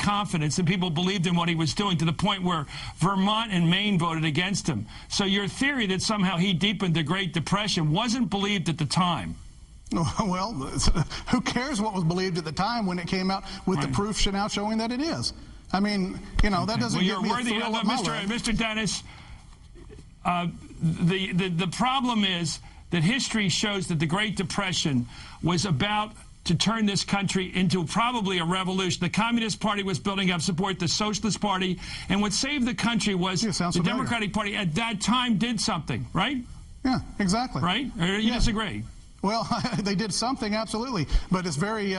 confidence and people believed in what he was doing to the point where Vermont and Maine voted against him. So your theory that somehow he deepened the Great Depression wasn't believed at the time. Well, who cares what was believed at the time when it came out with the proof now showing that it is? I mean, you know, that doesn't give me a thrill up my leg. Mr. Dennis, the problem is that history shows that the Great Depression was about to turn this country into probably a revolution. The Communist Party was building up support, the Socialist Party, and what saved the country was the Democratic Party at that time did something, right? Yeah, exactly. Right? Or you disagree? Well, they did something, absolutely, but it's very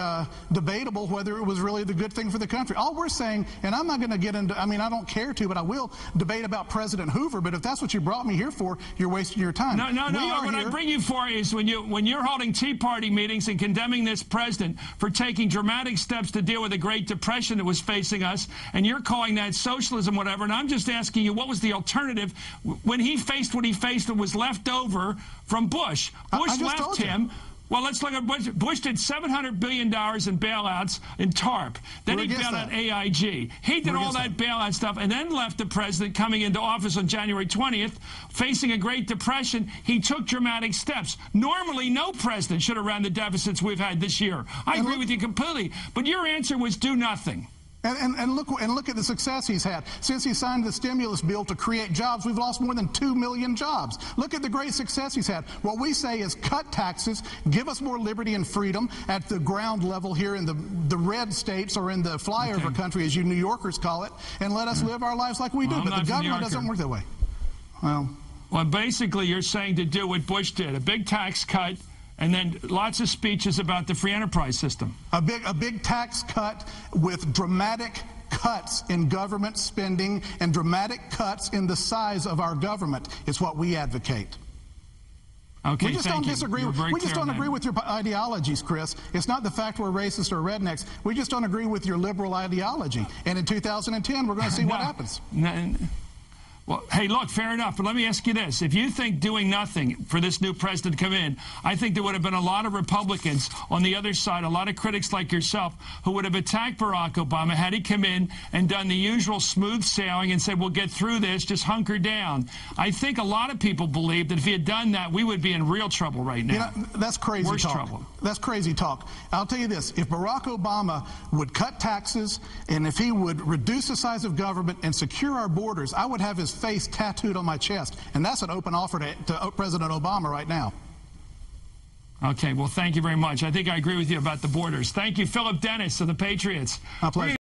debatable whether it was really the good thing for the country. All we're saying, and I'm not going to get into, I mean, I don't care to, but I will debate about President Hoover, but if that's what you brought me here for, you're wasting your time. No. What I bring you for is when you're holding Tea Party meetings and condemning this president for taking dramatic steps to deal with the Great Depression that was facing us, and you're calling that socialism, whatever, and I'm just asking you, what was the alternative when he faced what he faced that was left over from Bush? Bush left him. Well, let's look at Bush. Bush did $700 billion in bailouts in TARP. Then he bailed out AIG. He did all that bailout stuff and then left the president coming into office on January 20th, facing a Great Depression. He took dramatic steps. Normally, no president should have run the deficits we've had this year. I agree with you completely. But your answer was do nothing. And look at the success he's had. Since he signed the stimulus bill to create jobs, we've lost more than 2 million jobs. Look at the great success he's had. What we say is cut taxes, give us more liberty and freedom at the ground level here in the red states or in the flyover country, as you New Yorkers call it, and let us live our lives like we do. But the government doesn't work that way. Well, basically, you're saying to do what Bush did, a big tax cut, and then lots of speeches about the free enterprise system. A big tax cut with dramatic cuts in government spending and dramatic cuts in the size of our government is what we advocate. Okay, we just don't disagree. We just don't agree with your ideologies, Chris. It's not the fact we're racist or rednecks. We just don't agree with your liberal ideology. And in 2010, we're going to see what happens. Well, hey, look, fair enough, but let me ask you this. If you think doing nothing for this new president to come in, I think there would have been a lot of Republicans on the other side, a lot of critics like yourself, who would have attacked Barack Obama had he come in and done the usual smooth sailing and said, we'll get through this, just hunker down. I think a lot of people believe that if he had done that, we would be in real trouble right now. You know, that's crazy Worse talk. Trouble. That's crazy talk. I'll tell you this. If Barack Obama would cut taxes and if he would reduce the size of government and secure our borders, I would have his face tattooed on my chest, and that's an open offer to President Obama right now. Okay, well, thank you very much. I think I agree with you about the borders. Thank you, Philip Dennis of the Patriots. My pleasure.